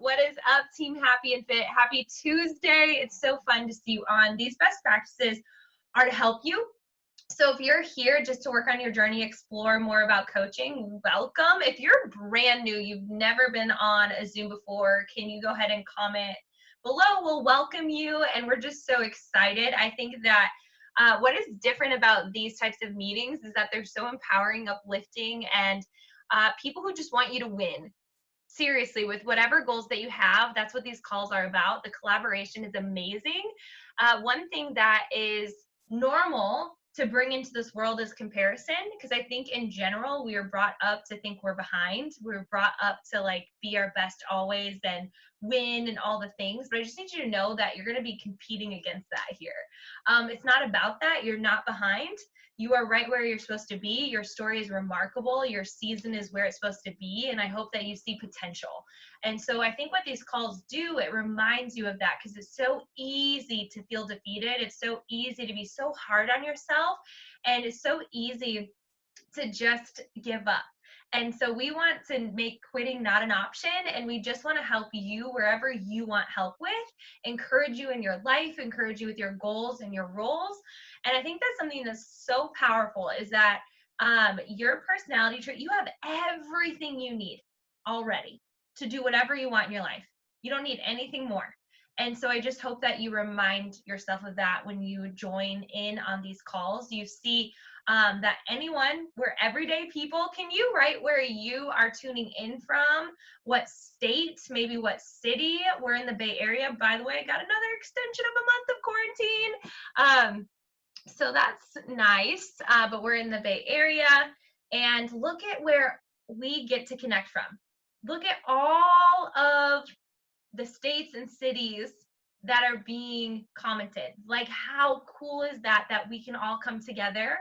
What is up, Team Happy and Fit? Happy Tuesday. It's so fun to see you on. These best practices are to help you. So if you're here just to work on your journey, explore more about coaching, welcome. If you're brand new, you've never been on a Zoom before, can you go ahead and comment below? We'll welcome you, and we're just so excited. I think that what is different about these types of meetings is that they're so empowering, uplifting, and people who just want you to win. Seriously, with whatever goals that you have, that's what these calls are about. The collaboration is amazing. One thing that is normal to bring into this world is comparison, because I think in general we are brought up to think we're behind. We're brought up to like be our best always and win and all the things, but I just need you to know that you're going to be competing against that here. It's not about that. You're not behind. You are right where you're supposed to be. Your story is remarkable. Your season is where it's supposed to be. And I hope that you see potential. And so I think what these calls do, it reminds you of that, because it's so easy to feel defeated. It's so easy to be so hard on yourself. And it's so easy to just give up. And so we want to make quitting not an option, and we just want to help you wherever you want help with, encourage you in your life, encourage you with your goals and your roles. And I think that's something that's so powerful, is that your personality trait, you have everything you need already to do whatever you want in your life. You don't need anything more. And so I just hope that you remind yourself of that when you join in on these calls. You see that anyone, we're everyday people. Can you write where you are tuning in from? What state, maybe what city? We're in the Bay Area. By the way, I got another extension of a month of quarantine. So that's nice, but we're in the Bay Area. And look at where we get to connect from. Look at all of the states and cities that are being commented. Like, how cool is that, that we can all come together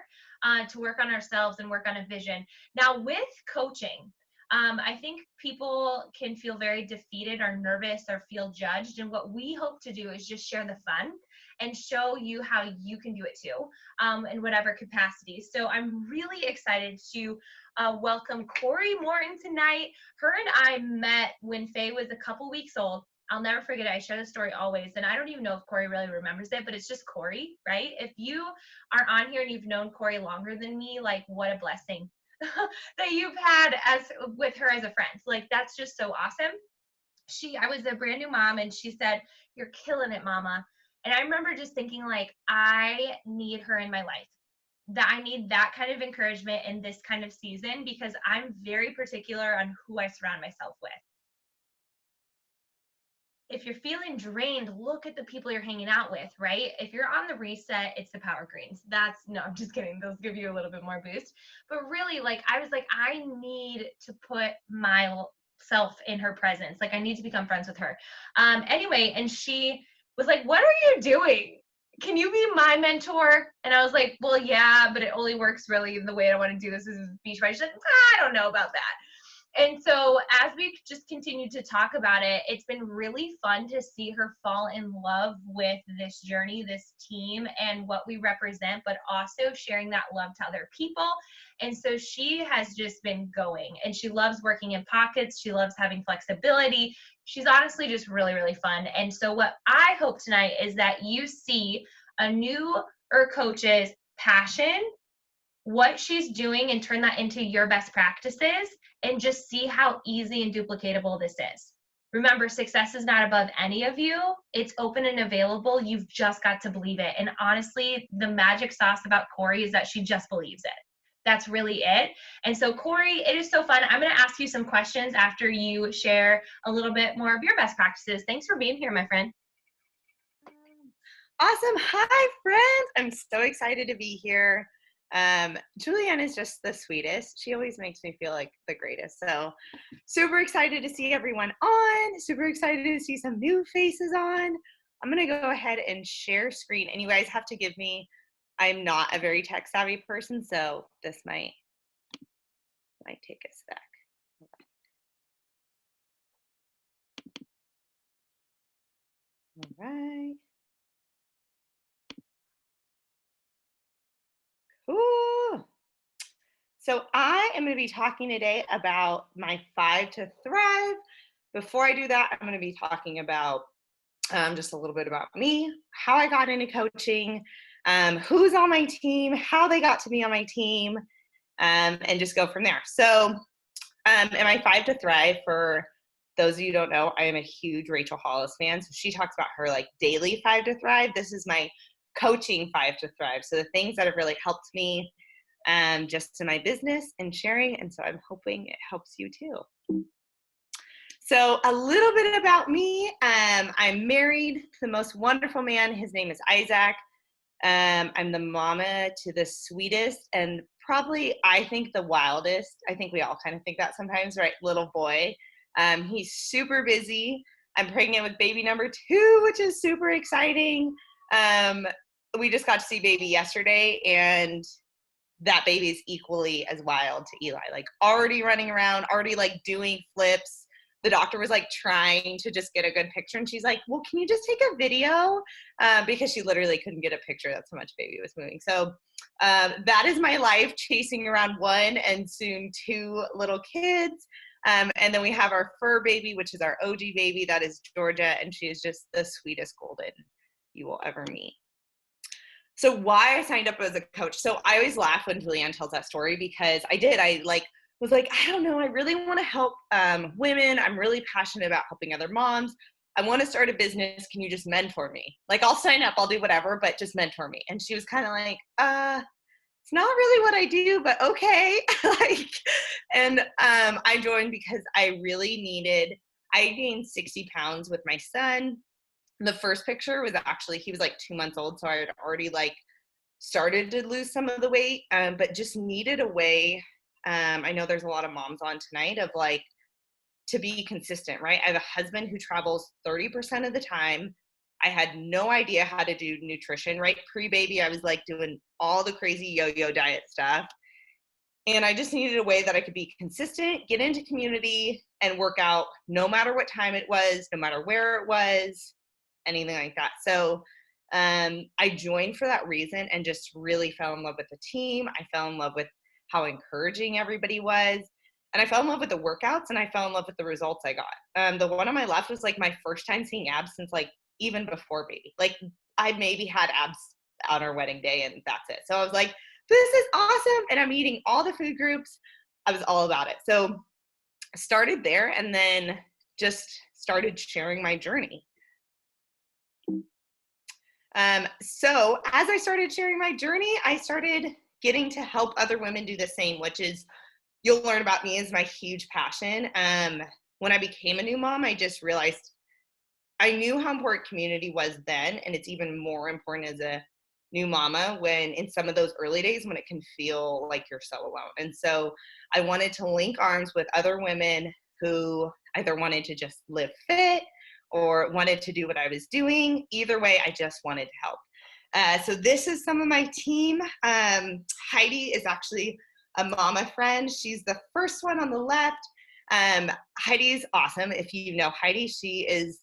to work on ourselves and work on a vision. Now with coaching, I think people can feel very defeated or nervous or feel judged. And what we hope to do is just share the fun and show you how you can do it too, in whatever capacity. So I'm really excited to welcome Corey Morton tonight. Her and I met when Faye was a couple weeks old. I'll never forget it. I share the story always, and I don't even know if Corey really remembers it, but it's just Corey, right? If you are on here and you've known Corey longer than me, like, what a blessing that you've had with her as a friend. Like, that's just so awesome. I was a brand new mom, and she said, "You're killing it, mama." And I remember just thinking, like, I need her in my life. That I need that kind of encouragement in this kind of season, because I'm very particular on who I surround myself with. If you're feeling drained, look at the people you're hanging out with, right? If you're on the reset, it's the power greens. No, I'm just kidding. Those give you a little bit more boost. But really, like, I was like, I need to put myself in her presence. Like, I need to become friends with her. Anyway, and she was like, "What are you doing? Can you be my mentor?" And I was like, "Well, yeah, but it only works really the way I want to do this is beach bike." She's like, "I don't know about that." And so as we just continued to talk about it, it's been really fun to see her fall in love with this journey, this team, and what we represent, but also sharing that love to other people. And so she has just been going, and she loves working in pockets. She loves having flexibility. She's honestly just really, really fun. And so what I hope tonight is that you see a newer coach's passion, what she's doing, and turn that into your best practices, and just see how easy and duplicatable this is. Remember, success is not above any of you. It's open and available. You've just got to believe it. And honestly, the magic sauce about Corey is that she just believes it. That's really it. And so, Corey, it is so fun. I'm going to ask you some questions after you share a little bit more of your best practices. Thanks for being here, my friend. Awesome. Hi, friends. I'm so excited to be here. Julianne is just the sweetest. She always makes me feel like the greatest. So super excited to see everyone on. Super excited to see some new faces on. I'm going to go ahead and share screen. And you guys have to give me, I'm not a very tech savvy person, so this might take a sec. All right. Cool. So I am going to be talking today about my 5 to Thrive before I do that, I'm going to be talking about just a little bit about me, how I got into coaching, who's on my team, how they got to be on my team, and just go from there. So, am I Five to Thrive? For those of you who don't know, I am a huge Rachel Hollis fan. So she talks about her like daily Five to Thrive. This is my coaching Five to Thrive. So the things that have really helped me just in my business and sharing. And so I'm hoping it helps you too. So a little bit about me. I'm married to the most wonderful man. His name is Isaac. I'm the mama to the sweetest and probably, I think, the wildest. I think we all kind of think that sometimes, right? Little boy. He's super busy. I'm pregnant with baby number 2, which is super exciting. We just got to see baby yesterday, and that baby is equally as wild to Eli, like already running around, already like doing flips. The doctor was like trying to just get a good picture, and she's like, well, can you just take a video? Because she literally couldn't get a picture. That's how much baby was moving. So that is my life, chasing around 1 and soon 2 little kids. And then we have our fur baby, which is our OG baby. That is Georgia, and she is just the sweetest golden you will ever meet. So why I signed up as a coach. So I always laugh when Julianne tells that story, because I was like, I don't know, I really want to help women. I'm really passionate about helping other moms. I want to start a business. Can you just mentor me? Like, I'll sign up, I'll do whatever, but just mentor me. And she was kind of like, it's not really what I do, but okay. I joined because I gained 60 pounds with my son. The first picture was actually, he was like 2 months old. So I had already like started to lose some of the weight, but just needed a way. I know there's a lot of moms on tonight of like, to be consistent, right? I have a husband who travels 30% of the time. I had no idea how to do nutrition, right? Pre-baby, I was like doing all the crazy yo-yo diet stuff. And I just needed a way that I could be consistent, get into community, and work out no matter what time it was, no matter where it was, anything like that. So I joined for that reason and just really fell in love with the team. I fell in love with how encouraging everybody was. And I fell in love with the workouts, and I fell in love with the results I got. The one on my left was like my first time seeing abs since like even before baby. Like, I maybe had abs on our wedding day, and that's it. So I was like, this is awesome. And I'm eating all the food groups. I was all about it. So I started there, and then just started sharing my journey. So as I started sharing my journey, I started getting to help other women do the same, which is, you'll learn about me, is my huge passion. When I became a new mom, I just realized I knew how important community was then, and it's even more important as a new mama when in some of those early days when it can feel like you're so alone. And so I wanted to link arms with other women who either wanted to just live fit or wanted to do what I was doing. Either way, I just wanted to help. So this is some of my team. Heidi is actually a mama friend. She's the first one on the left. Heidi's awesome. If you know Heidi, she is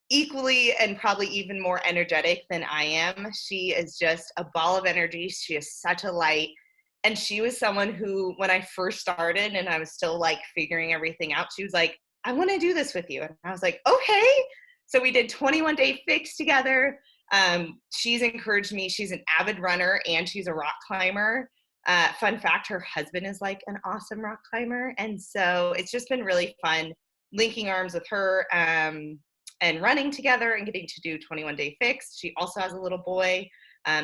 equally and probably even more energetic than I am. She is just a ball of energy. She is such a light. And she was someone who, when I first started and I was still like figuring everything out, she was like, I want to do this with you. And I was like, okay. So we did 21-day fix together. She's encouraged me. She's an avid runner and she's a rock climber. Fun fact, her husband is like an awesome rock climber. And so it's just been really fun linking arms with her and running together and getting to do 21-day fix. She also has a little boy.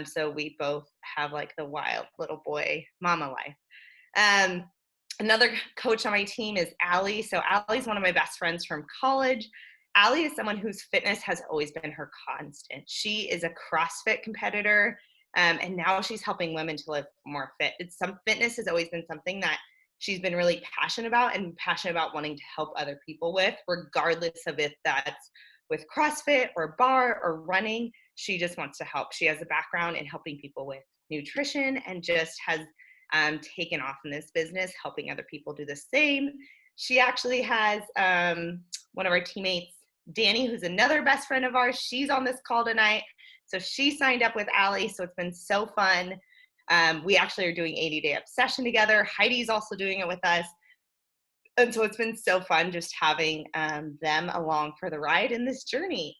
So we both have like the wild little boy mama life. Another coach on my team is Allie. So Allie's one of my best friends from college. Allie is someone whose fitness has always been her constant. She is a CrossFit competitor, and now she's helping women to live more fit. Fitness has always been something that she's been really passionate about and passionate about wanting to help other people with, regardless of if that's with CrossFit or bar or running. She just wants to help. She has a background in helping people with nutrition and just has taken off in this business, helping other people do the same. She actually has one of our teammates, Danny, who's another best friend of ours. She's on this call tonight. So she signed up with Allie. So it's been so fun. We actually are doing 80-day obsession together. Heidi's also doing it with us. And so it's been so fun just having them along for the ride in this journey.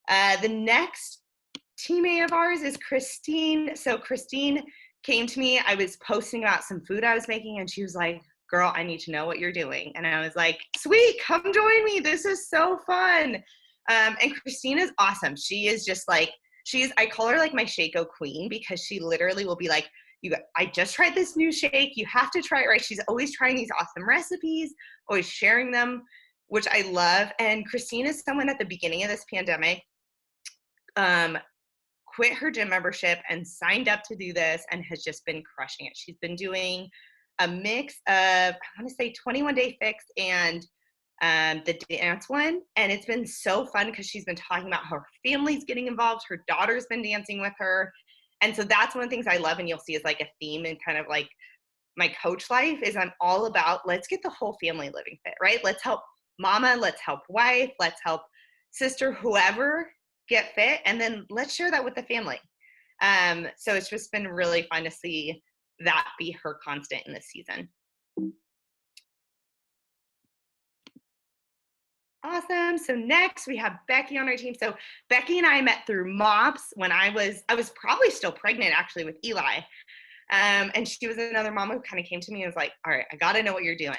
The next teammate of ours is Christine. So Christine came to me. I was posting about some food I was making, and she was like, girl, I need to know what you're doing. And I was like, sweet, come join me. This is so fun. And Christine is awesome. She is just like, I call her like my Shaco queen, because she literally will be like, I just tried this new shake. You have to try it, right? She's always trying these awesome recipes, always sharing them, which I love. And Christine is someone at the beginning of this pandemic, quit her gym membership and signed up to do this and has just been crushing it. She's been doing a mix of, I want to say 21 Day Fix and the dance one. And it's been so fun because she's been talking about how her family's getting involved. Her daughter's been dancing with her. And so that's one of the things I love, and you'll see is like a theme in kind of like my coach life is I'm all about, let's get the whole family living fit, right? Let's help mama, let's help wife, let's help sister, whoever get fit, and then let's share that with the family. So it's just been really fun to see that be her constant in this season. Awesome. So next we have Becky on our team. So Becky and I met through MOPS when I was probably still pregnant actually with Eli. And she was another mom who kind of came to me and was like, all right, I got to know what you're doing.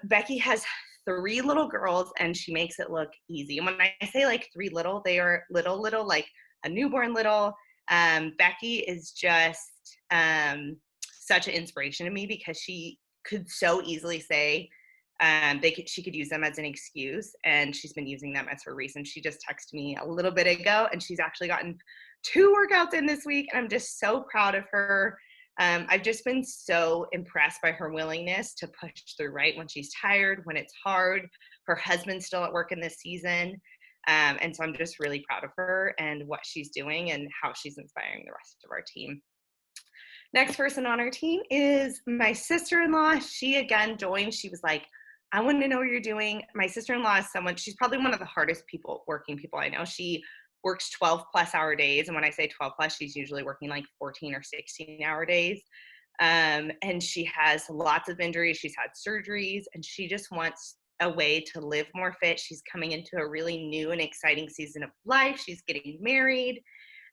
Becky has 3 little girls, and she makes it look easy. And when I say like 3 little, they are little, like a newborn little. Becky is just such an inspiration to me, because she could so easily say, she could use them as an excuse, and she's been using them as her reason. She just texted me a little bit ago, and she's actually gotten 2 workouts in this week, and I'm just so proud of her. I've just been so impressed by her willingness to push through, right? When she's tired, when it's hard. Her husband's still at work in this season. And so I'm just really proud of her and what she's doing and how she's inspiring the rest of our team. Next person on our team is my sister-in-law. She again joined. She was like, I want to know what you're doing. My sister-in-law is someone, she's probably one of the hardest working people I know. She works 12 plus hour days. And when I say 12 plus, she's usually working like 14 or 16 hour days. And she has lots of injuries. She's had surgeries, and she just wants a way to live more fit. She's coming into a really new and exciting season of life. She's getting married.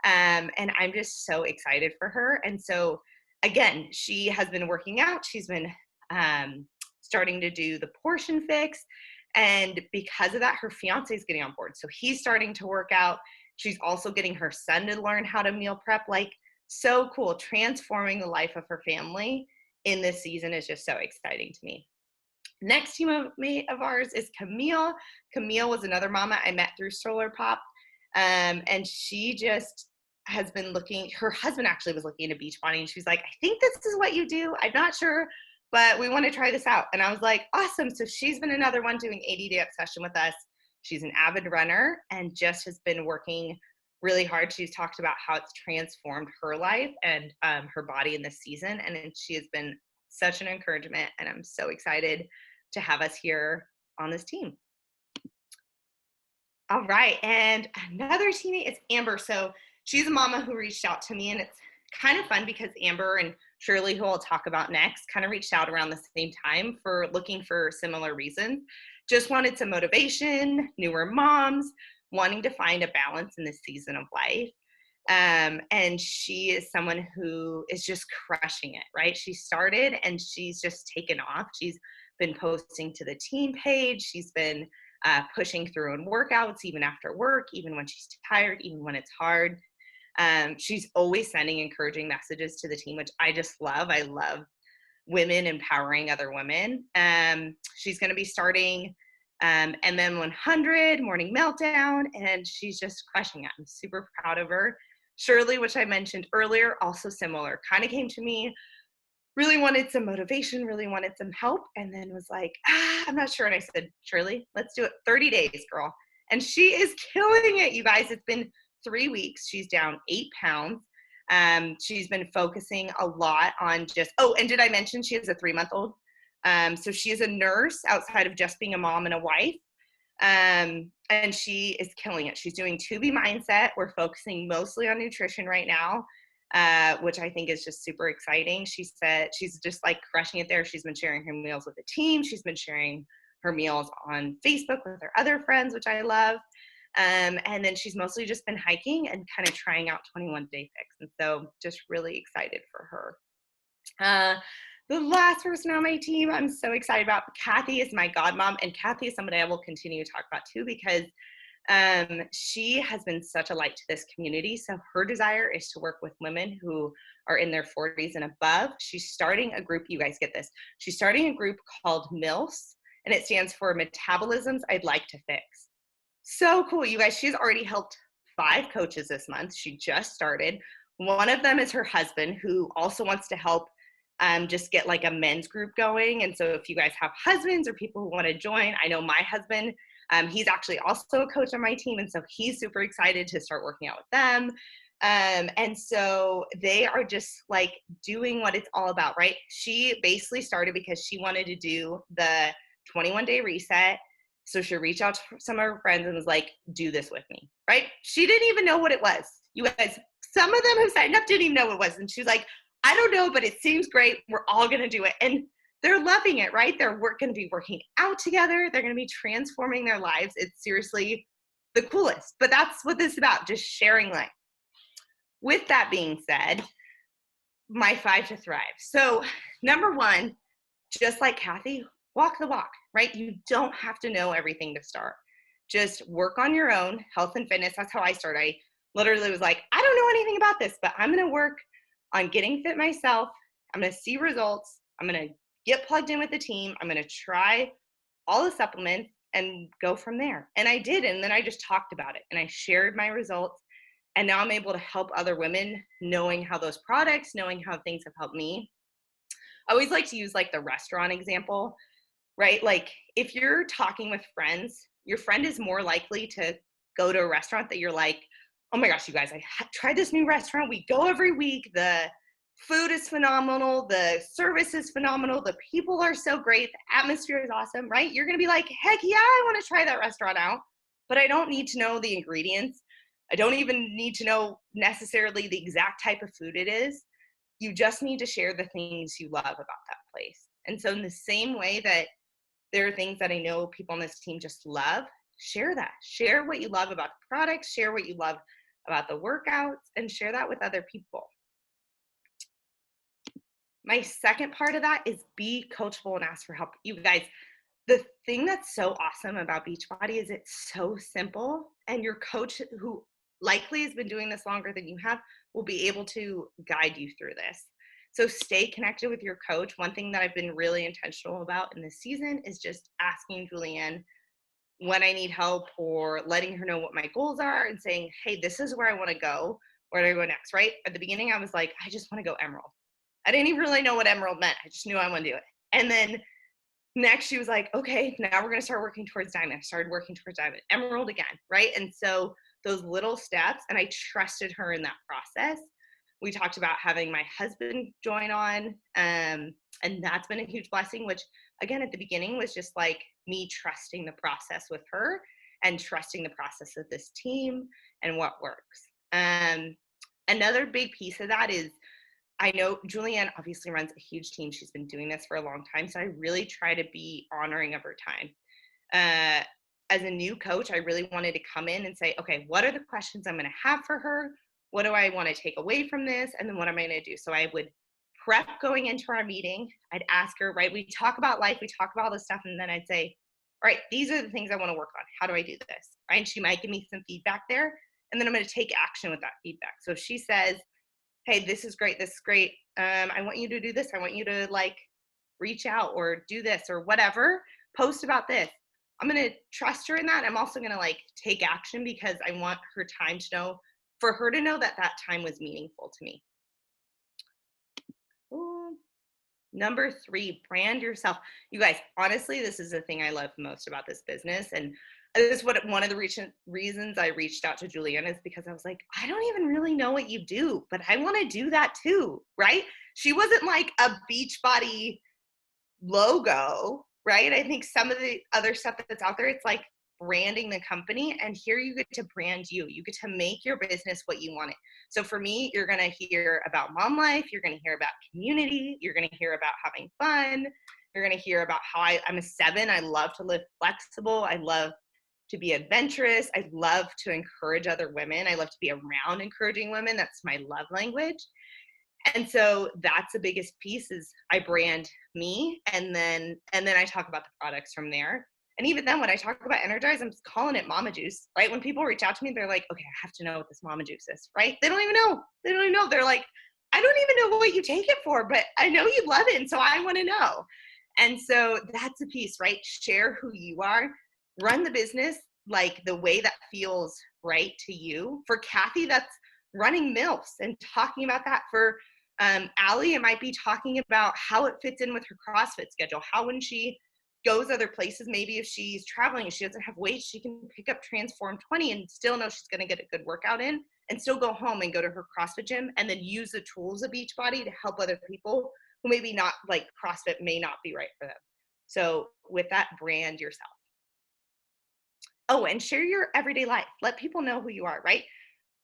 And I'm just so excited for her. And so again, she has been working out. She's been starting to do the portion fix. And because of that, her fiance is getting on board. So he's starting to work out. She's also getting her son to learn how to meal prep. Like, so cool. Transforming the life of her family in this season is just so exciting to me. Next teammate of ours is Camille. Camille was another mama I met through Solar Pop. And she just has been looking, her husband actually was looking into Beachbody, and she's like, I think this is what you do. I'm not sure, but we want to try this out. And I was like, awesome. So she's been another one doing 80-day obsession with us. She's an avid runner and just has been working really hard. She's talked about how it's transformed her life and her body in this season. And she has been such an encouragement, and I'm so excited to have us here on this team. All right, and another teammate is Amber. So she's a mama who reached out to me, and it's kind of fun because Amber and Shirley, who I'll talk about next, kind of reached out around the same time for looking for similar reasons. Just wanted some motivation, newer moms, wanting to find a balance in this season of life. And she is someone who is just crushing it, right? She started and she's just taken off. She's been posting to the team page. She's been pushing through in workouts, even after work, even when she's tired, even when it's hard. She's always sending encouraging messages to the team, which I just love. I love women empowering other women. She's going to be starting MM 100, Morning Meltdown, and she's just crushing it. I'm super proud of her. Shirley, which I mentioned earlier, also similar, kind of came to me, really wanted some motivation, really wanted some help, and then was like, I'm not sure. And I said, Shirley, let's do it. 30 days, girl. And she is killing it, you guys. It's been 3 weeks. She's down 8 pounds. She's been focusing a lot on just, and did I mention she has a 3-month-old? So she is a nurse outside of just being a mom and a wife. And she is killing it. She's doing 2B mindset. We're focusing mostly on nutrition right now. which I think is just super exciting. She said she's just like crushing it there. She's been sharing her meals with the team. She's been sharing her meals on Facebook with her other friends, which I love. And then she's mostly just been hiking and kind of trying out 21 Day Fix. And so just really excited for her. The last person on my team I'm so excited about, Kathy, is my godmom. And Kathy is somebody I will continue to talk about too, because she has been such a light to this community. So her desire is to work with women who are in their 40s and above. She's starting a group, you guys get this, she's starting a group called MILFs, and it stands for Metabolisms I'd Like to Fix. So cool, you guys. She's already helped 5 coaches this month. She just started. One of them is her husband, who also wants to help just get like a men's group going. And so if you guys have husbands or people who want to join, I know my husband, he's actually also a coach on my team. And so he's super excited to start working out with them. And so they are just like doing what it's all about, right? She basically started because she wanted to do the 21-day reset. So she reached out to some of her friends and was like, do this with me, right? She didn't even know what it was. You guys, some of them who signed up didn't even know what it was. And she was like, I don't know, but it seems great. We're all going to do it. And they're loving it, right? They're going to be working out together. They're going to be transforming their lives. It's seriously the coolest. But that's what this is about, just sharing life. With that being said, my 5 to thrive. So number 1, just like Kathy, walk the walk, right? You don't have to know everything to start. Just work on your own health and fitness. That's how I started. I literally was like, I don't know anything about this, but I'm going to work on getting fit myself. I'm going to see results. I'm going to get plugged in with the team. I'm going to try all the supplements and go from there. And I did. And then I just talked about it and I shared my results. And now I'm able to help other women, knowing how those products, knowing how things have helped me. I always like to use like the restaurant example, right? Like if you're talking with friends, your friend is more likely to go to a restaurant that you're like, oh my gosh, you guys, I tried this new restaurant. We go every week. The food is phenomenal. The service is phenomenal. The people are so great. The atmosphere is awesome, right? You're going to be like, heck yeah, I want to try that restaurant out, but I don't need to know the ingredients. I don't even need to know necessarily the exact type of food it is. You just need to share the things you love about that place. And so in the same way that there are things that I know people on this team just love, share that. Share what you love about the products, share what you love about the workouts, and share that with other people. My second part of that is be coachable and ask for help. You guys, the thing that's so awesome about Beachbody is it's so simple, and your coach, who likely has been doing this longer than you have, will be able to guide you through this. So stay connected with your coach. One thing that I've been really intentional about in this season is just asking Julianne when I need help, or letting her know what my goals are and saying, hey, this is where I want to go. Where do I go next, right? At the beginning, I was like, I just want to go Emerald. I didn't even really know what Emerald meant. I just knew I want to do it. And then next she was like, okay, now we're going to start working towards Diamond. I started working towards Diamond, Emerald again, right? And so those little steps, and I trusted her in that process. We talked about having my husband join on, and that's been a huge blessing, which again, at the beginning was just like me trusting the process with her and trusting the process of this team and what works. Another big piece of that is, I know Julianne obviously runs a huge team. She's been doing this for a long time. So I really try to be honoring of her time. As a new coach, I really wanted to come in and say, okay, what are the questions I'm going to have for her? What do I want to take away from this? And then what am I going to do? So I would prep going into our meeting. I'd ask her, right? We talk about life, we talk about all this stuff. And then I'd say, all right, these are the things I want to work on. How do I do this? Right? And she might give me some feedback there. And then I'm going to take action with that feedback. So if she says, hey, this is great, this is great. I want you to do this. I want you to like reach out or do this or whatever, post about this. I'm going to trust her in that. I'm also going to like take action because I want her time to know, for her to know that that time was meaningful to me. Ooh. Number 3, brand yourself. You guys, honestly, this is the thing I love most about this business. And this is what one of the reasons I reached out to Julianne is because I was like, I don't even really know what you do, but I want to do that too, right? She wasn't like a Beachbody logo, right? I think some of the other stuff that's out there, it's like branding the company, and here you get to brand you. You get to make your business what you want it. So for me, you're going to hear about mom life. You're going to hear about community. You're going to hear about having fun. You're going to hear about how I'm a 7. I love to live flexible. I love to be adventurous. I love to encourage other women. I love to be around encouraging women. That's my love language. And so that's the biggest piece is I brand me, and then I talk about the products from there. And even then, when I talk about Energize, I'm calling it Mama Juice, right? When people reach out to me, they're like, okay, I have to know what this Mama Juice is, right? They don't even know. They don't even know. They're like, I don't even know what you take it for, but I know you love it, and so I want to know. And so that's a piece, right? Share who you are. Run the business like the way that feels right to you. For Kathy, that's running MILFs and talking about that. For Allie, it might be talking about how it fits in with her CrossFit schedule. How when she goes other places, maybe if she's traveling and she doesn't have weights, she can pick up Transform 20 and still know she's going to get a good workout in, and still go home and go to her CrossFit gym and then use the tools of Beachbody to help other people who maybe not, like CrossFit may not be right for them. So with that, brand yourself. Oh, and share your everyday life. Let people know who you are, right?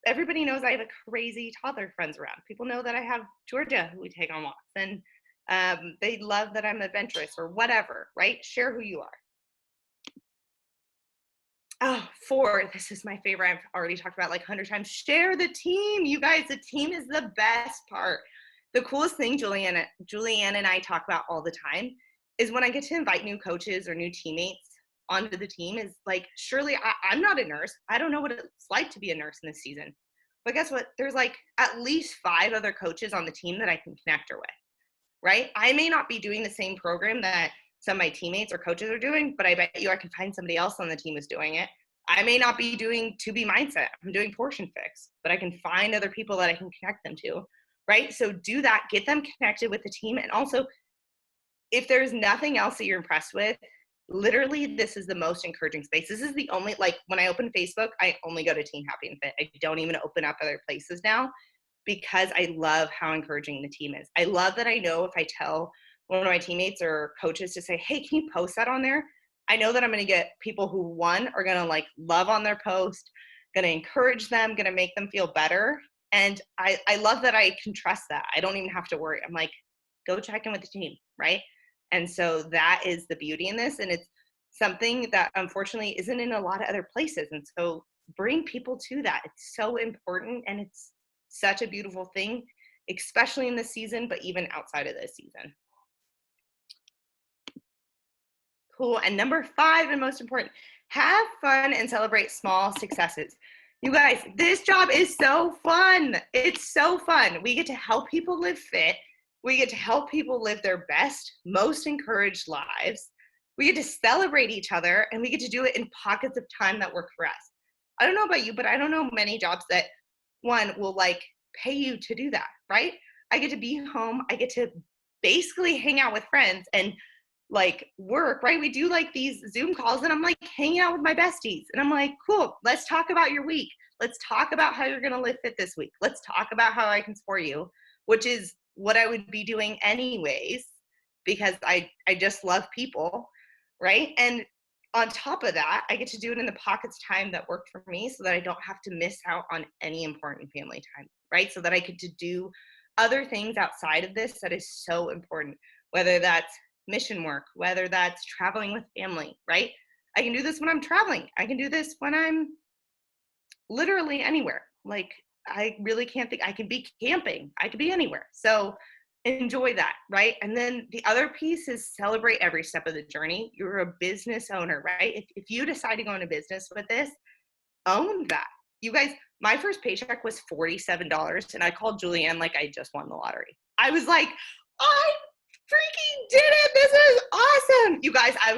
Everybody knows I have a crazy toddler friends around. People know that I have Georgia who we take on walks, and they love that I'm adventurous or whatever, right? Share who you are. Oh, 4, this is my favorite. I've already talked about like 100 times. Share the team. You guys, the team is the best part. The coolest thing Julianne and I talk about all the time is when I get to invite new coaches or new teammates onto the team is like, surely I'm not a nurse. I don't know what it's like to be a nurse in this season. But guess what? There's like at least 5 other coaches on the team that I can connect her with, right? I may not be doing the same program that some of my teammates or coaches are doing, but I bet you I can find somebody else on the team who's doing it. I may not be doing 2B Mindset. I'm doing Portion Fix, but I can find other people that I can connect them to, right? So do that, get them connected with the team. And also, if there's nothing else that you're impressed with, literally, this is the most encouraging space. This is the only, like when I open Facebook, I only go to Team Happy and Fit. I don't even open up other places now because I love how encouraging the team is. I love that I know if I tell one of my teammates or coaches to say, hey, can you post that on there? I know that I'm going to get people who, one, are going to like love on their post, going to encourage them, going to make them feel better. And I love that I can trust that. I don't even have to worry. I'm like, go check in with the team, right? And so that is the beauty in this. And it's something that unfortunately isn't in a lot of other places. And so bring people to that. It's so important. And it's such a beautiful thing, especially in this season, but even outside of this season. Cool. And number 5, and most important, have fun and celebrate small successes. You guys, this job is so fun. It's so fun. We get to help people live fit. We get to help people live their best, most encouraged lives. We get to celebrate each other, and we get to do it in pockets of time that work for us. I don't know about you, but I don't know many jobs that, one, will like pay you to do that, right? I get to be home. I get to basically hang out with friends and like work, right? We do like these Zoom calls, and I'm like hanging out with my besties, and I'm like, cool, let's talk about your week. Let's talk about how you're going to live fit this week. Let's talk about how I can support you, which is what I would be doing anyways, because I just love people, right? And on top of that, I get to do it in the pockets of time that work for me so that I don't have to miss out on any important family time, right? So that I get to do other things outside of this that is so important, whether that's mission work, whether that's traveling with family, right? I can do this when I'm traveling. I can do this when I'm literally anywhere. Like, I really can't think, I can be camping, I could be anywhere. So enjoy that, right? And then the other piece is celebrate every step of the journey. You're a business owner, right? If you decide to go into business with this, own that. You guys, my first paycheck was $47, and I called Julianne like I just won the lottery. I was like, I freaking did it. This is awesome. You guys, I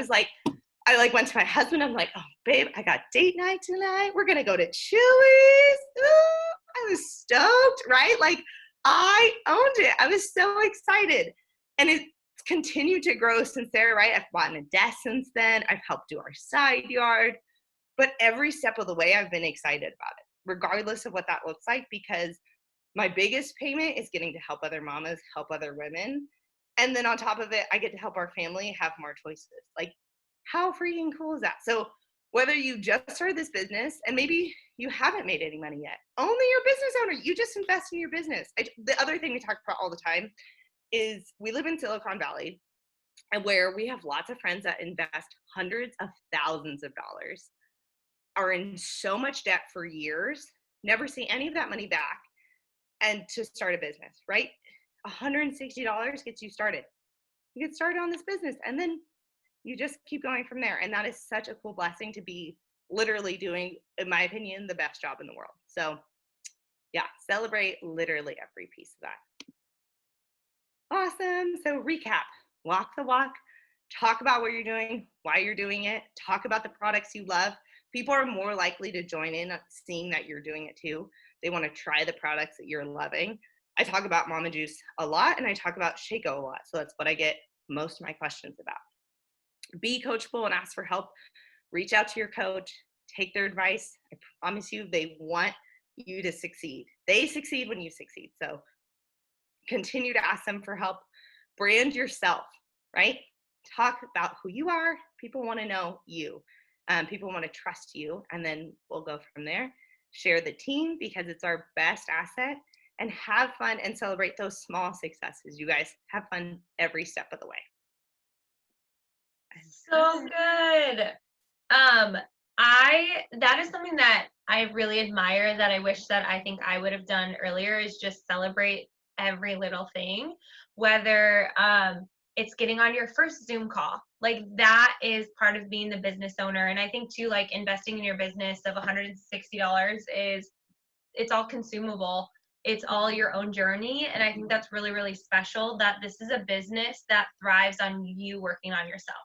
went to my husband. I'm like, oh, babe, I got date night tonight. We're going to go to Chili's. Ooh, I was stoked, right? Like, I owned it. I was so excited. And it's continued to grow since there, right? I've bought a desk since then. I've helped do our side yard. But every step of the way, I've been excited about it, regardless of what that looks like, because my biggest payment is getting to help other mamas, help other women. And then on top of it, I get to help our family have more choices. Like, how freaking cool is that? So whether you just started this business and maybe you haven't made any money yet, only your business owner, you just invest in your business. The other thing we talk about all the time is we live in Silicon Valley, and where we have lots of friends that invest hundreds of thousands of dollars, are in so much debt for years, never see any of that money back, and to start a business, right? $160 gets you started. You get started on this business, and then you just keep going from there. And that is such a cool blessing to be literally doing, in my opinion, the best job in the world. So yeah, celebrate literally every piece of that. Awesome. So recap, walk the walk, talk about what you're doing, why you're doing it, talk about the products you love. People are more likely to join in seeing that you're doing it too. They want to try the products that you're loving. I talk about Mama Juice a lot, and I talk about Shaco a lot. So that's what I get most of my questions about. Be coachable and ask for help. Reach out to your coach, take their advice. I promise you, they want you to succeed. They succeed when you succeed. So continue to ask them for help. Brand yourself, right? Talk about who you are. People want to know you. People want to trust you, and then we'll go from there. Share the team because it's our best asset, and have fun and celebrate those small successes. You guys have fun every step of the way. So good. That is something that I really admire, that I wish that I think I would have done earlier, is just celebrate every little thing, whether it's getting on your first Zoom call. Like, that is part of being the business owner. And I think too, like, investing in your business of $160 is, it's all consumable. It's all your own journey. And I think that's really, really special, that this is a business that thrives on you working on yourself.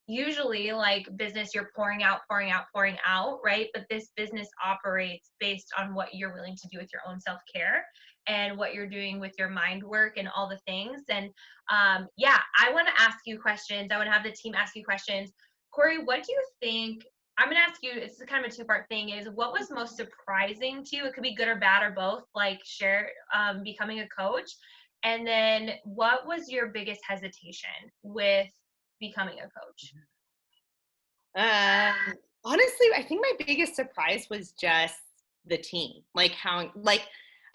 Usually, like, business, you're pouring out, right? But this business operates based on what you're willing to do with your own self-care and what you're doing with your mind work and all the things. And yeah, I want to ask you questions. I want to have the team ask you questions. Corey, what do you think? I'm going to ask you, it's kind of a two-part thing, is what was most surprising to you? It could be good or bad or both, like share becoming a coach. And then what was your biggest hesitation with becoming a coach? Honestly, I think my biggest surprise was just the team. Like, how, like,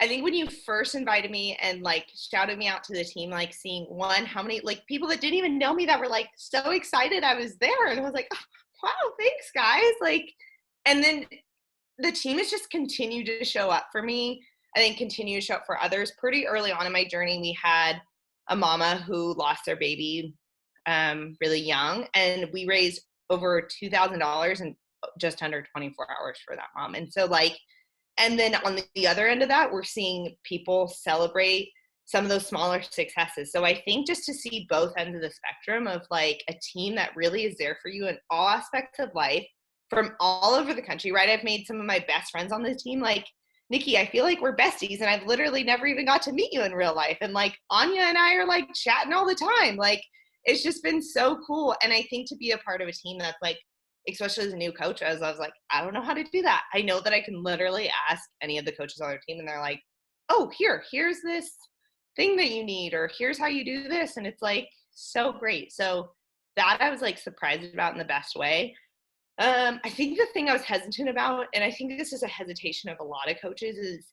I think when you first invited me and like shouted me out to the team, like seeing how many like people that didn't even know me that were like so excited I was there, and I was like, oh, wow, thanks guys. Like, and then the team has just continued to show up for me. I think continue to show up for others. Pretty early on in my journey, we had a mama who lost their baby really young, and we raised over $2,000 in just under 24 hours for that mom. And so like, and then on the other end of that, we're seeing people celebrate some of those smaller successes. So I think just to see both ends of the spectrum of like a team that really is there for you in all aspects of life from all over the country, right? I've made some of my best friends on the team. Like, Nikki, I feel like we're besties, and I've literally never even got to meet you in real life. And like Anya and I are like chatting all the time. Like, it's just been so cool. And I think to be a part of a team that's like, especially as a new coach, I was like, I don't know how to do that. I know that I can literally ask any of the coaches on their team, and they're like, oh, here's this thing that you need, or here's how you do this. And it's like so great. So that I was like surprised about in the best way. I think the thing I was hesitant about, and I think this is a hesitation of a lot of coaches, is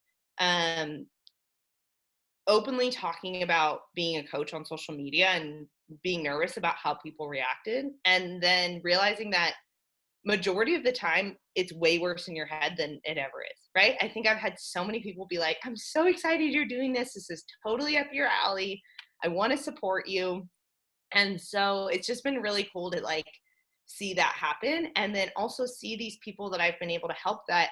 openly talking about being a coach on social media and being nervous about how people reacted, and then realizing that majority of the time it's way worse in your head than it ever is, right? I think I've had so many people be like, I'm so excited you're doing this. This is totally up your alley. I want to support you. And so it's just been really cool to like see that happen, and then also see these people that I've been able to help that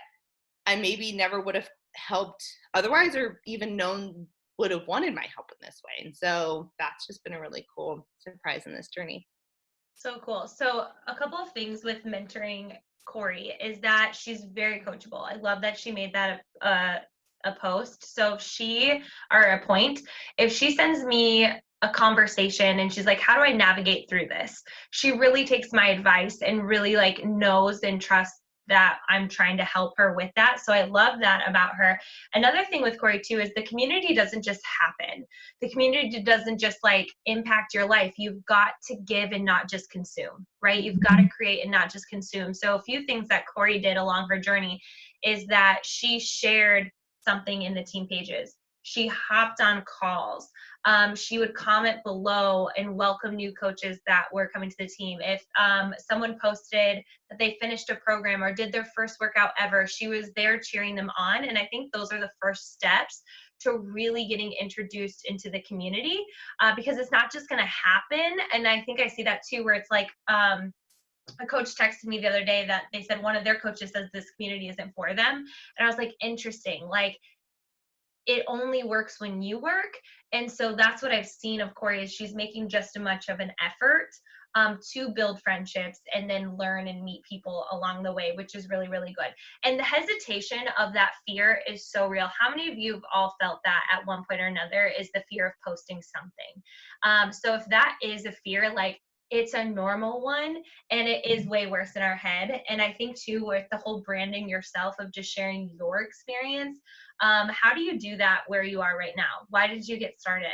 I maybe never would have helped otherwise, or even known would have wanted my help in this way. And so that's just been a really cool surprise in this journey. So cool. So a couple of things with mentoring Corey is that she's very coachable. I love that she made that a post. So if she, or a point, if she sends me a conversation and she's like, how do I navigate through this? She really takes my advice and really like knows and trusts that I'm trying to help her with that. So I love that about her. Another thing with Corey too is the community doesn't just happen. The community doesn't just like impact your life. You've got to give and not just consume, right? You've got to create and not just consume. So a few things that Corey did along her journey is that she shared something in the team pages. She hopped on calls. She would comment below and welcome new coaches that were coming to the team. If someone posted that they finished a program or did their first workout ever, she was there cheering them on. And I think those are the first steps to really getting introduced into the community, because it's not just going to happen. And I think I see that too, where it's like, a coach texted me the other day that they said one of their coaches says this community isn't for them. And I was like, interesting. Like, it only works when you work. And so that's what I've seen of Corey, is she's making just as much of an effort to build friendships and then learn and meet people along the way, which is really, really good. And the hesitation of that fear is so real. How many of you have all felt that at one point or another, is the fear of posting something? So if that is a fear, like, it's a normal one, and it is way worse in our head. And I think too, with the whole branding yourself of just sharing your experience, how do you do that where you are right now? Why did you get started?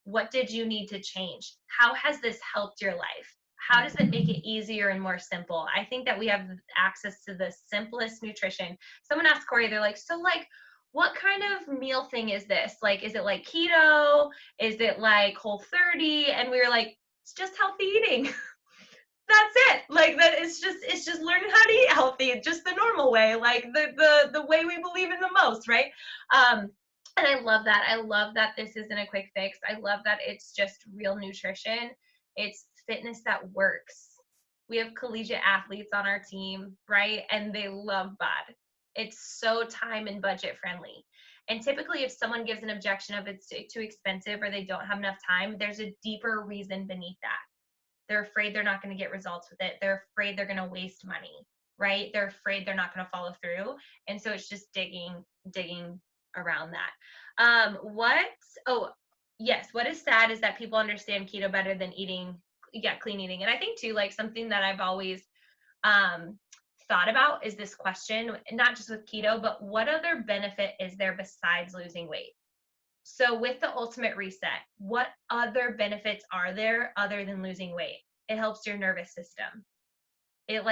What did you need to change? How has this helped your life? How does it make it easier and more simple? I think that we have access to the simplest nutrition. Someone asked Corey, they're like, so like, what kind of meal thing is this? Like, is it like keto? Is it like Whole30? And we were like, it's just healthy eating. That's it. Like, that it's just learning how to eat healthy, just the normal way, like the way we believe in the most, right? And I love that. I love that this isn't a quick fix. I love that it's just real nutrition. It's fitness that works. We have collegiate athletes on our team, right? And they love bod. It's so time and budget friendly. And typically if someone gives an objection of it's too expensive or they don't have enough time, there's a deeper reason beneath that. They're afraid they're not going to get results with it. They're afraid they're going to waste money, right? They're afraid they're not going to follow through. And so it's just digging around that. Oh, yes. What is sad is that people understand keto better than clean eating. And I think too, like, something that I've always thought about is this question, not just with keto, but what other benefit is there besides losing weight? So with the ultimate reset, what other benefits are there other than losing weight? It helps your nervous system. It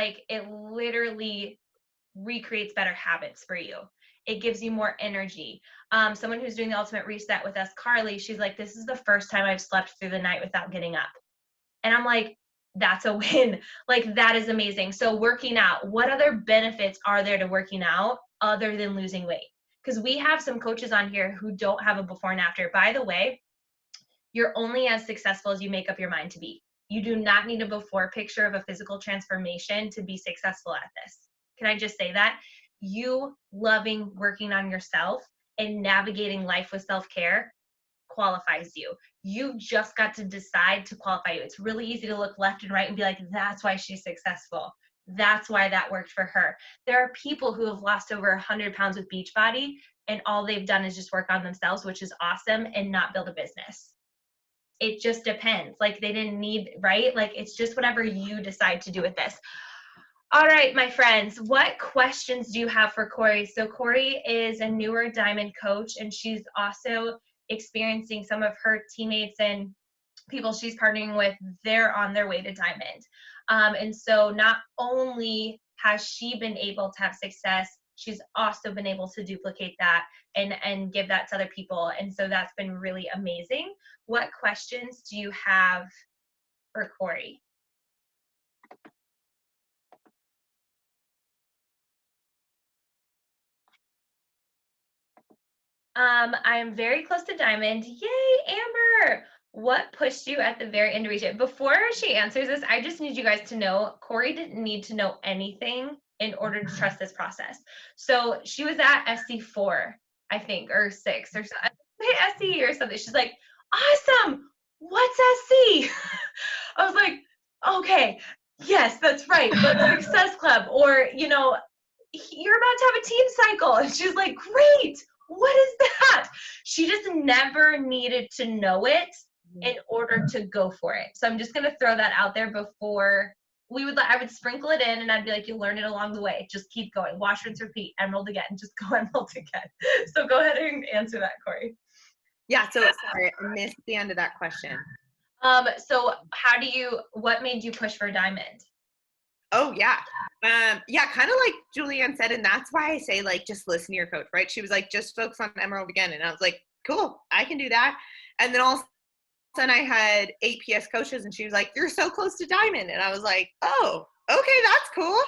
literally recreates better habits for you. It gives you more energy. Someone who's doing the ultimate reset with us, Carly, she's like, this is the first time I've slept through the night without getting up. And I'm like, that's a win. Like, that is amazing. So working out, what other benefits are there to working out other than losing weight? Because we have some coaches on here who don't have a before and after. By the way, you're only as successful as you make up your mind to be. You do not need a before picture of a physical transformation to be successful at this. Can I just say that? You loving working on yourself and navigating life with self-care qualifies you. You've just got to decide to qualify you. It's really easy to look left and right and be like, that's why she's successful. That's why that worked for her. There are people who have lost over 100 pounds with Beachbody, and all they've done is just work on themselves, which is awesome, and not build a business. It just depends. Like, they didn't need, right? Like, it's just whatever you decide to do with this. All right, my friends, what questions do you have for Corey? So Corey is a newer Diamond coach, and she's also experiencing some of her teammates and people she's partnering with, they're on their way to Diamond. And so not only has she been able to have success, she's also been able to duplicate that and give that to other people. And so that's been really amazing. What questions do you have for Corey? I am very close to Diamond. Yay, Amber! What pushed you at the very end to reach it? Before she answers this, I just need you guys to know Corey didn't need to know anything in order to trust this process. So she was at SC4, I think, or 6 or something. SC or something. She's like, awesome! What's SC? I was like, okay, yes, that's right. But Success Club, or, you know, you're about to have a team cycle. And she's like, great. What is that? She just never needed to know it in order to go for it. So I'm just going to throw that out there before I would sprinkle it in and I'd be like, you'll learn it along the way. Just keep going. Wash, rinse, repeat, emerald again. Just go emerald again. So go ahead and answer that, Corey. Yeah, so sorry, I missed the end of that question. So what made you push for diamond? Oh yeah. Yeah, kind of like Julianne said, and that's why I say like just listen to your coach, right? She was like, just focus on emerald again. And I was like, cool, I can do that. And then all of a sudden I had 8 PS coaches and she was like, you're so close to diamond. And I was like, oh, okay, that's cool.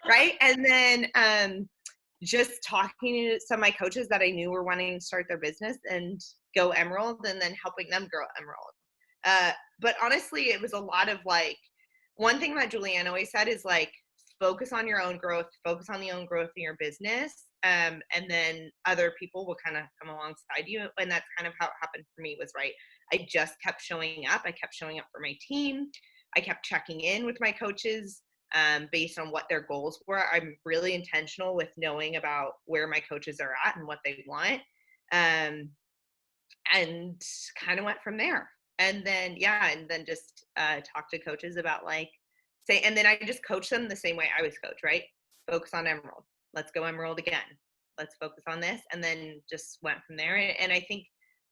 Right. And then just talking to some of my coaches that I knew were wanting to start their business and go emerald, and then helping them grow emerald. But honestly, it was a lot of like, one thing that Julianne always said is like, focus on your own growth, focus on the own growth in your business. And then other people will kind of come alongside you. And that's kind of how it happened for me was, right, I just kept showing up. I kept showing up for my team. I kept checking in with my coaches based on what their goals were. I'm really intentional with knowing about where my coaches are at and what they want. And kind of went from there. And then, just talk to coaches about like, and then I just coach them the same way I was coached, right? Focus on emerald. Let's go emerald again. Let's focus on this. And then just went from there. And I think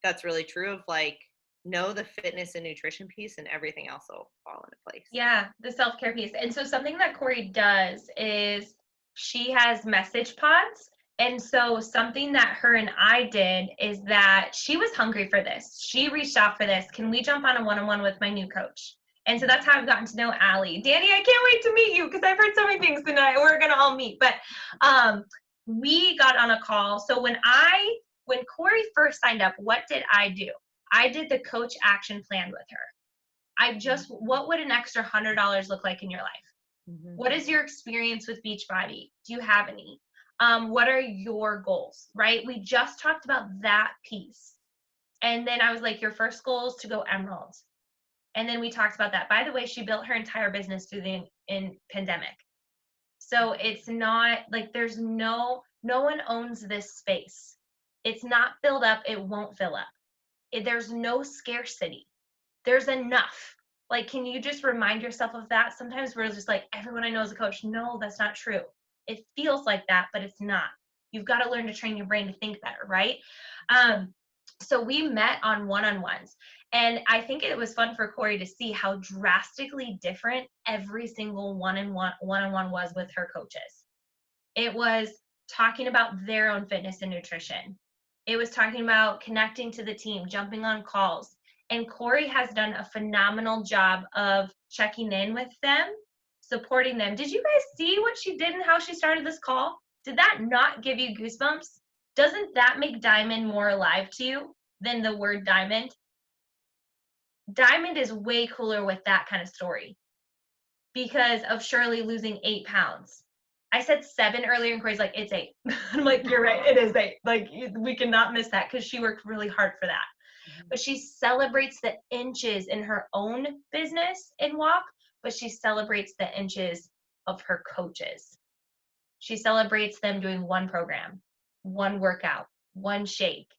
that's really true of like, know the fitness and nutrition piece and everything else will fall into place. Yeah, the self-care piece. And so something that Corey does is she has message pods. And so something that her and I did is that she was hungry for this. She reached out for this. Can we jump on a one-on-one with my new coach? And so that's how I've gotten to know Allie. Danny, I can't wait to meet you because I've heard so many things tonight. We're going to all meet. But we got on a call. So when Corey first signed up, what did I do? I did the coach action plan with her. What would an extra $100 look like in your life? Mm-hmm. What is your experience with Beachbody? Do you have any? What are your goals, right? We just talked about that piece. And then I was like, your first goal is to go emerald. And then we talked about that. By the way, she built her entire business through the pandemic. So it's not like there's no one owns this space. It's not filled up. It won't fill up. There's no scarcity. There's enough. Like, can you just remind yourself of that? Sometimes we're just like, everyone I know is a coach. No, that's not true. It feels like that, but it's not. You've got to learn to train your brain to think better, right? So we met on one-on-ones. And I think it was fun for Corey to see how drastically different every single one-on-one was with her coaches. It was talking about their own fitness and nutrition. It was talking about connecting to the team, jumping on calls. And Corey has done a phenomenal job of checking in with them, supporting them. Did you guys see what she did and how she started this call? Did that not give you goosebumps? Doesn't that make diamond more alive to you than the word diamond? Diamond is way cooler with that kind of story because of Shirley losing 8 pounds. I said 7 earlier and Corey's like, it's 8. I'm like, you're right, it is 8. Like, we cannot miss that because she worked really hard for that. Mm-hmm. But she celebrates the inches in her own business in walk, but she celebrates the inches of her coaches. She celebrates them doing one program, one workout, one shake.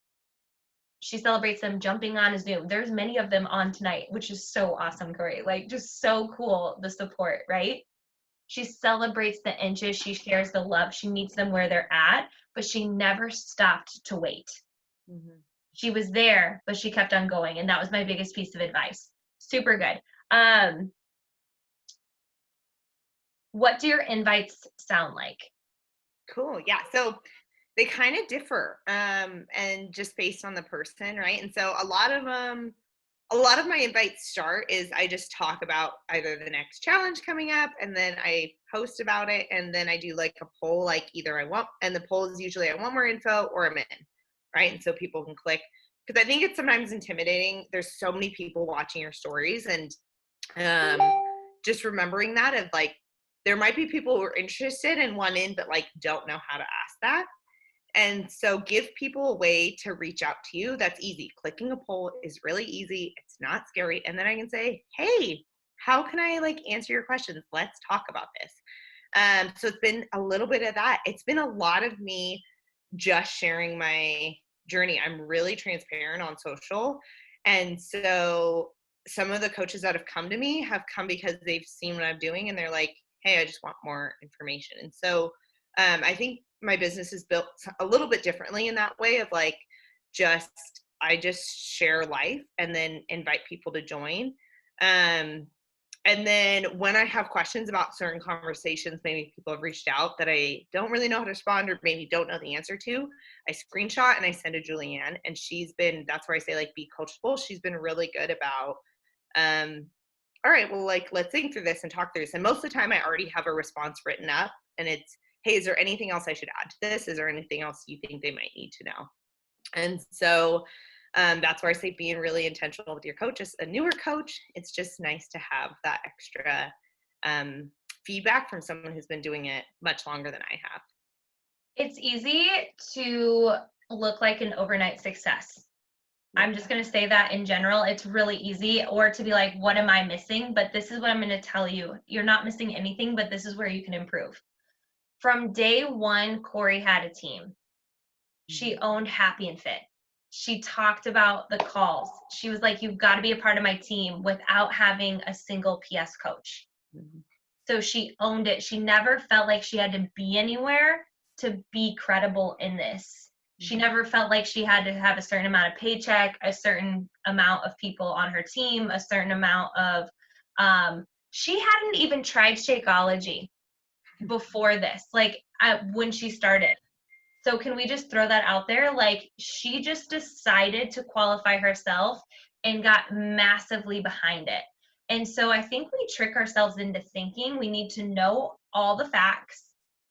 She celebrates them jumping on a Zoom. There's many of them on tonight, which is so awesome, Corey. Like, just so cool, the support, right? She celebrates the inches. She shares the love. She meets them where they're at, but she never stopped to wait. Mm-hmm. She was there, but she kept on going. And that was my biggest piece of advice. Super good. What do your invites sound like? Cool. Yeah. So they kind of differ and just based on the person, right? And so a lot of my invites start is I just talk about either the next challenge coming up and then I post about it and then I do like a poll, like either I want, and the poll is usually I want more info or I'm in, right? And so people can click because I think it's sometimes intimidating. There's so many people watching your stories and just remembering that of like, there might be people who are interested in one in, but like don't know how to ask that. And so give people a way to reach out to you. That's easy. Clicking a poll is really easy. It's not scary. And then I can say, hey, how can I like answer your questions? Let's talk about this. So it's been a little bit of that. It's been a lot of me just sharing my journey. I'm really transparent on social. And so some of the coaches that have come to me have come because they've seen what I'm doing and they're like, hey, I just want more information. And so I think my business is built a little bit differently in that way of like, I just share life and then invite people to join. And then when I have questions about certain conversations, maybe people have reached out that I don't really know how to respond or maybe don't know the answer to, I screenshot and I send to Julianne. And that's where I say like, be coachable. She's been really good about, all right, well, like, let's think through this and talk through this. And most of the time I already have a response written up and it's, hey, is there anything else I should add to this? Is there anything else you think they might need to know? And so that's where I say being really intentional with your coach. As a newer coach, it's just nice to have that extra feedback from someone who's been doing it much longer than I have. It's easy to look like an overnight success. I'm just going to say that in general, it's really easy, or to be like, what am I missing? But this is what I'm going to tell you. You're not missing anything, but this is where you can improve. From day one, Corey had a team. She owned Happy&Fit. She talked about the calls. She was like, you've got to be a part of my team without having a single PS coach. Mm-hmm. So she owned it. She never felt like she had to be anywhere to be credible in this. She never felt like she had to have a certain amount of paycheck, a certain amount of people on her team, a certain amount of, she hadn't even tried Shakeology before this, like when she started. So can we just throw that out there? Like, she just decided to qualify herself and got massively behind it. And so I think we trick ourselves into thinking we need to know all the facts,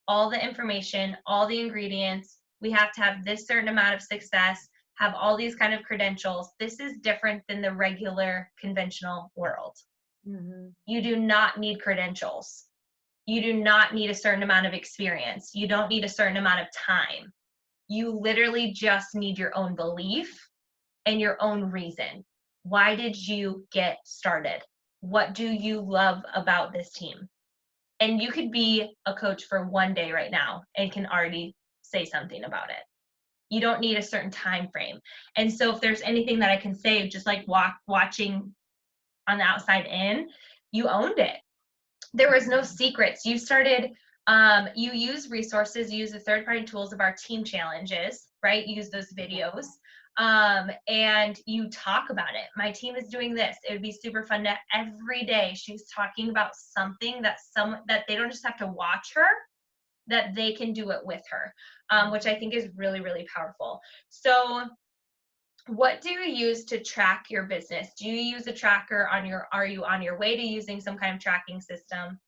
all the information, all the ingredients. We have to have this certain amount of success, have all these kind of credentials. This is different than the regular conventional world. Mm-hmm. You do not need credentials. You do not need a certain amount of experience. You don't need a certain amount of time. You literally just need your own belief and your own reason. Why did you get started? What do you love about this team? And you could be a coach for one day right now and can already say something about it. You don't need a certain time frame. And so if there's anything that I can say, just like watching on the outside in, you owned it. There was no secrets. You started, you use resources, you use the third-party tools of our team challenges, right? You use those videos, and you talk about it. My team is doing this. It would be super fun to every day she's talking about something that they don't just have to watch her, that they can do it with her, which I think is really, really powerful. So what do you use to track your business? Do you use a tracker are you on your way to using some kind of tracking system?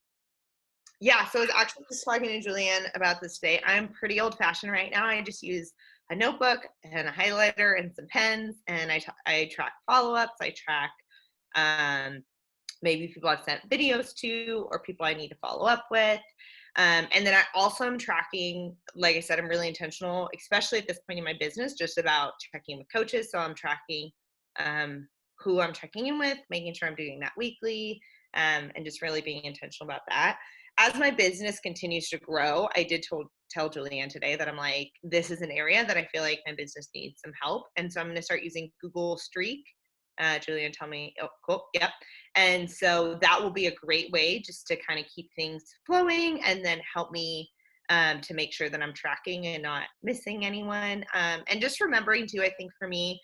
Yeah, so I was actually just talking to Julianne about this today. I'm pretty old fashioned right now. I just use a notebook and a highlighter and some pens, and I track follow-ups. I track maybe people I've sent videos to or people I need to follow up with. And then I also am tracking, like I said, I'm really intentional, especially at this point in my business, just about checking with coaches. So I'm tracking who I'm checking in with, making sure I'm doing that weekly, and just really being intentional about that. As my business continues to grow, I did tell Julianne today that I'm like, this is an area that I feel like my business needs some help. And so I'm going to start using Google Streak. Julianne told me, oh, cool, yep. And so that will be a great way just to kind of keep things flowing and then help me to make sure that I'm tracking and not missing anyone. And just remembering too, I think for me,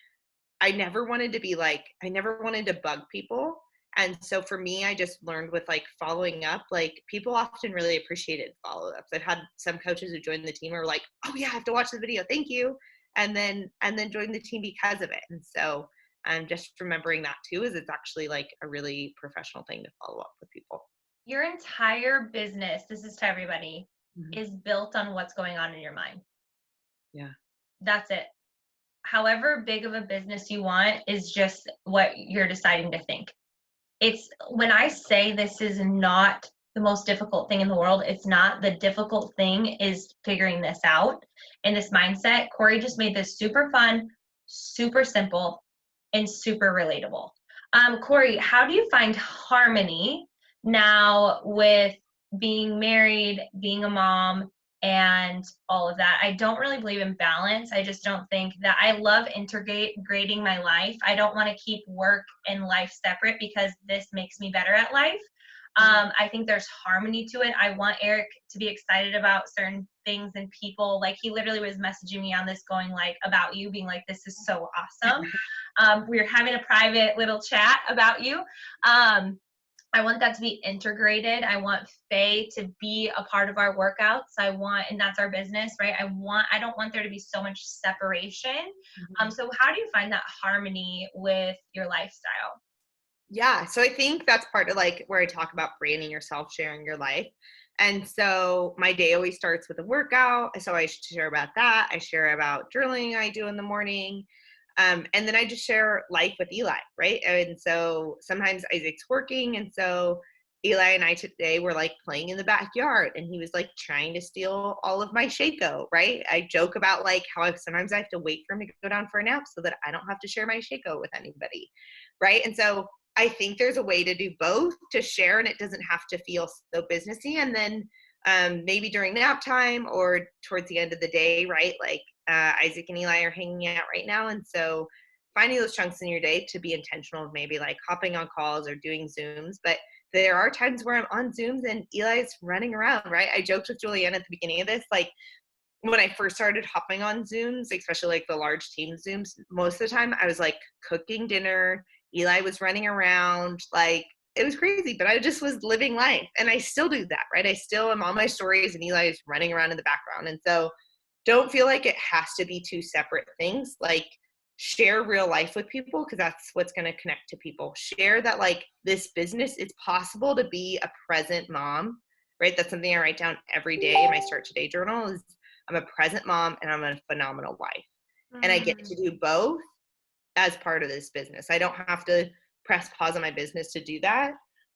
I never wanted to bug people. And so for me, I just learned with like following up, like people often really appreciated follow-ups. I've had some coaches who joined the team are like, oh yeah, I have to watch the video. Thank you. And then join the team because of it. And so I'm just remembering that too, is it's actually like a really professional thing to follow up with people. Your entire business, this is to everybody, is built on what's going on in your mind. Yeah. That's it. However big of a business you want is just what you're deciding to think. It's when I say this is not the most difficult thing in the world, it's not. The difficult thing is figuring this out and this mindset. Corey just made this super fun, super simple, and super relatable. Corey, how do you find harmony now with being married, being a mom, and all of that. I don't really believe in balance. I just don't think that I love integrating my life. I don't want to keep work and life separate because this makes me better at life. I think there's harmony to it. I want Eric to be excited about certain things and people. Like he literally was messaging me on this going like about you, being like, this is so awesome. We were having a private little chat about you. I want that to be integrated. I want Faye to be a part of our workouts. And that's our business, right? I don't want there to be so much separation. So how do you find that harmony with your lifestyle? Yeah. So I think that's part of like where I talk about branding yourself, sharing your life. And so my day always starts with a workout. So I share about that. I share about drilling I do in the morning. And then I just share life with Eli, right? And so sometimes Isaac's working. And so Eli and I today were like playing in the backyard and he was like trying to steal all of my Shaco, right? I joke about like how sometimes I have to wait for him to go down for a nap so that I don't have to share my Shaco with anybody, right? And so I think there's a way to do both, to share, and it doesn't have to feel so businessy. And then maybe during nap time or towards the end of the day, right? Like Isaac and Eli are hanging out right now. And so finding those chunks in your day to be intentional of maybe like hopping on calls or doing Zooms. But there are times where I'm on Zooms and Eli's running around, right? I joked with Julianne at the beginning of this, like when I first started hopping on Zooms, especially like the large team Zooms, most of the time I was like cooking dinner. Eli was running around, like it was crazy, but I just was living life. And I still do that, right? I still am on my stories and Eli is running around in the background. And so don't feel like it has to be two separate things. Like share real life with people because that's what's going to connect to people. Share that like this business, it's possible to be a present mom, right? That's something I write down every day in my Start Today journal is I'm a present mom and I'm a phenomenal wife. And I get to do both as part of this business. I don't have to press pause on my business to do that.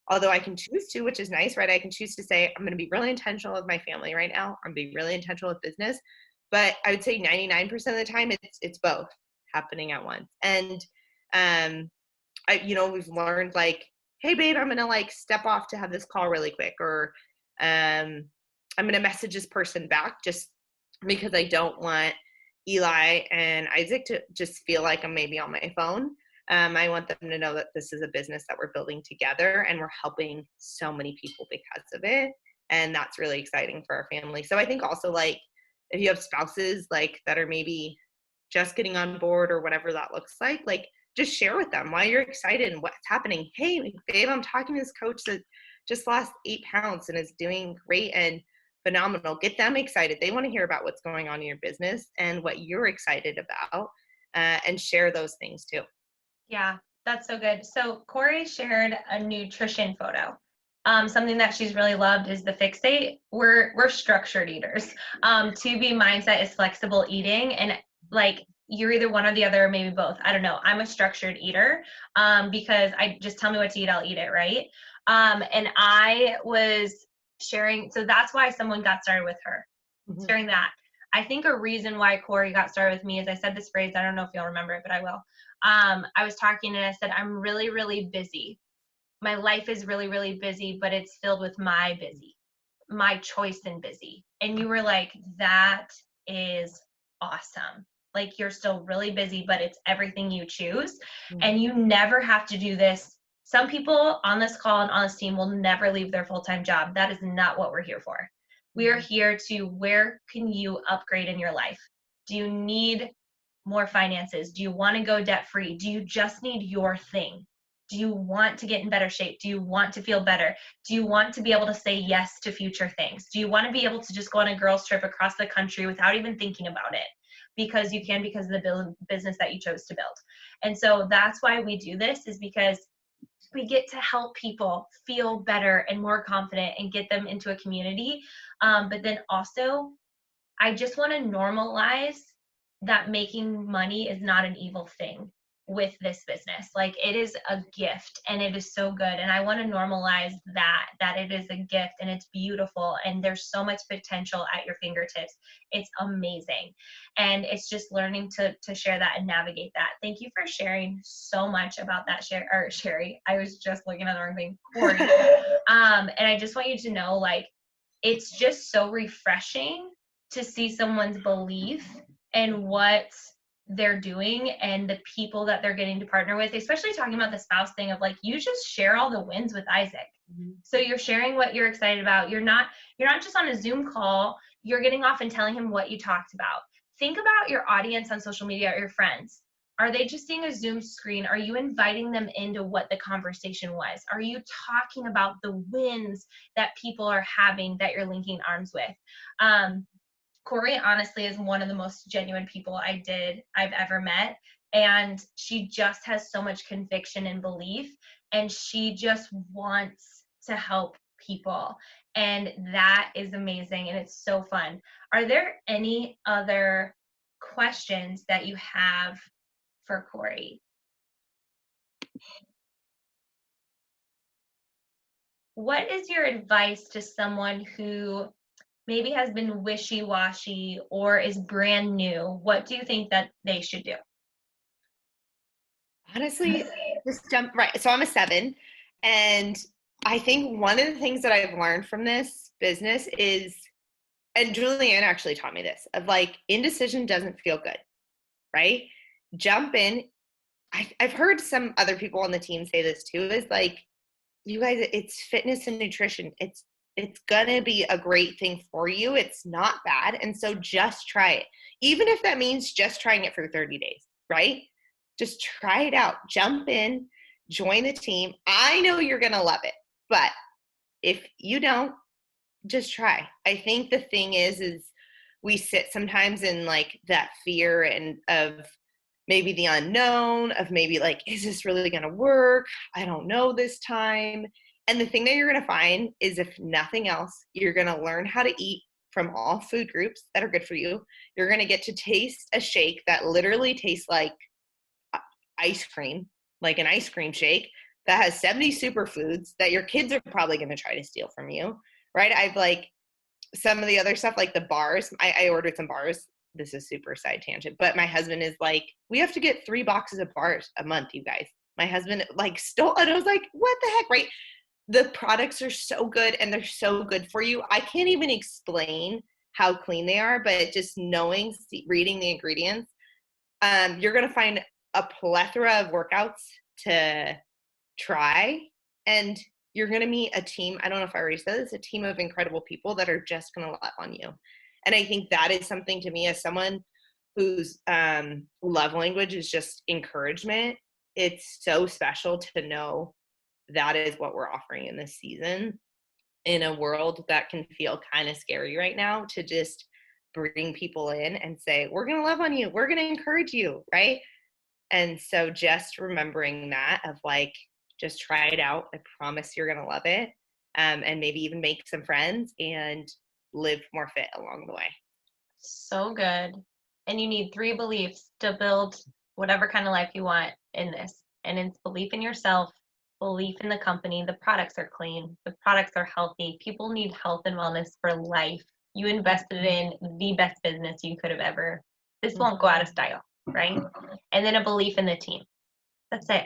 Although I can choose to, which is nice, right? I can choose to say, I'm going to be really intentional with my family right now. I'm being really intentional with business. But I would say 99% of the time, it's both happening at once. And, we've learned like, hey, babe, I'm going to like step off to have this call really quick. Or I'm going to message this person back just because I don't want Eli and Isaac to just feel like I'm maybe on my phone. I want them to know that this is a business that we're building together and we're helping so many people because of it. And that's really exciting for our family. So I think also like if you have spouses like that are maybe just getting on board or whatever that looks like just share with them why you're excited and what's happening. Hey, babe, I'm talking to this coach that just lost 8 pounds and is doing great and phenomenal. Get them excited. They want to hear about what's going on in your business and what you're excited about and share those things too. Yeah, that's so good. So Corey shared a nutrition photo. Something that she's really loved is the fixate. We're structured eaters. 2B mindset is flexible eating, and like you're either one or the other, or maybe both. I don't know. I'm a structured eater because I just tell me what to eat, I'll eat it, right? And I was sharing, so that's why someone got started with her, sharing that. I think a reason why Corey got started with me is I said this phrase, I don't know if you'll remember it, but I will. I was talking and I said, I'm really, really busy. My life is really, really busy, but it's filled with my busy, my choice in busy. And you were like, that is awesome. Like you're still really busy, but it's everything you choose. And you never have to do this. Some people on this call and on this team will never leave their full-time job. That is not what we're here for. We are here to, where can you upgrade in your life? Do you need more finances? Do you want to go debt free? Do you just need your thing? Do you want to get in better shape? Do you want to feel better? Do you want to be able to say yes to future things? Do you want to be able to just go on a girls trip across the country without even thinking about it? Because you can, because of the business that you chose to build. And so that's why we do this, is because we get to help people feel better and more confident and get them into a community. But then also, I just want to normalize that making money is not an evil thing with this business. Like it is a gift and it is so good. And I want to normalize that it is a gift and it's beautiful and there's so much potential at your fingertips. It's amazing. And it's just learning to share that and navigate that. Thank you for sharing so much about that, Sherry. I was just looking at the wrong thing. Corey. And I just want you to know, like, it's just so refreshing to see someone's belief and what they're doing and the people that they're getting to partner with, especially talking about the spouse thing of like, you just share all the wins with Isaac. So you're sharing what you're excited about. You're not just on a Zoom call, you're getting off and telling him what you talked about. Think about your audience on social media or your friends. Are they just seeing a Zoom screen? Are you inviting them into what the conversation was? Are you talking about the wins that people are having that you're linking arms with? Corey honestly is one of the most genuine people I've ever met. And she just has so much conviction and belief, and she just wants to help people. And that is amazing, and it's so fun. Are there any other questions that you have for Corey? What is your advice to someone who maybe has been wishy-washy or is brand new? What do you think that they should do? Honestly, just jump right. So I'm a 7, and I think one of the things that I've learned from this business is, and Julianne actually taught me this, of like, indecision doesn't feel good, right? Jump in. I've heard some other people on the team say this too, is like, you guys, it's fitness and nutrition. It's gonna be a great thing for you. It's not bad. And so just try it. Even if that means just trying it for 30 days, right? Just try it out. Jump in, join the team. I know you're gonna love it, but if you don't, just try. I think the thing is we sit sometimes in like that fear and of maybe the unknown, of maybe like, is this really going to work? I don't know this time. And the thing that you're going to find is, if nothing else, you're going to learn how to eat from all food groups that are good for you. You're going to get to taste a shake that literally tastes like ice cream, like an ice cream shake that has 70 superfoods that your kids are probably going to try to steal from you, right? I've like some of the other stuff, like the bars. I ordered some bars. This is super side tangent, but my husband is like, we have to get 3 boxes of bars a month, you guys. My husband like stole, and I was like, what the heck, right? The products are so good and they're so good for you. I can't even explain how clean they are, but just knowing, reading the ingredients, you're going to find a plethora of workouts to try, and you're going to meet a team. I don't know if I already said this, a team of incredible people that are just going to love on you. And I think that is something, to me, as someone whose love language is just encouragement, it's so special to know that is what we're offering in this season, in a world that can feel kind of scary right now, to just bring people in and say, we're going to love on you. We're going to encourage you, right? And so just remembering that, of like, just try it out. I promise you're going to love it. And maybe even make some friends and live more fit along the way. So good. And you need 3 beliefs to build whatever kind of life you want in this. And it's belief in yourself, belief in the company, the products are clean, the products are healthy. People need health and wellness for life. You invested in the best business you could have ever. This won't go out of style, right? And then a belief in the team. That's it.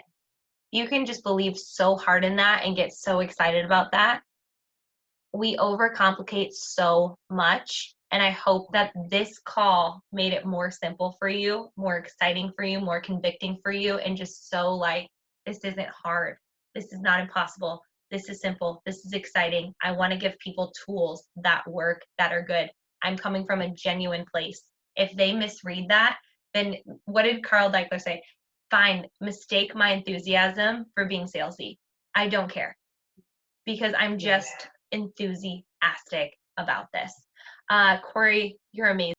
You can just believe so hard in that and get so excited about that. We overcomplicate so much. And I hope that this call made it more simple for you, more exciting for you, more convicting for you, and just so like, this isn't hard. This is not impossible. This is simple. This is exciting. I want to give people tools that work, that are good. I'm coming from a genuine place. If they misread that, then what did Carl Deichler say? Fine, mistake my enthusiasm for being salesy. I don't care, because I'm just enthusiastic about this. Corey, you're amazing.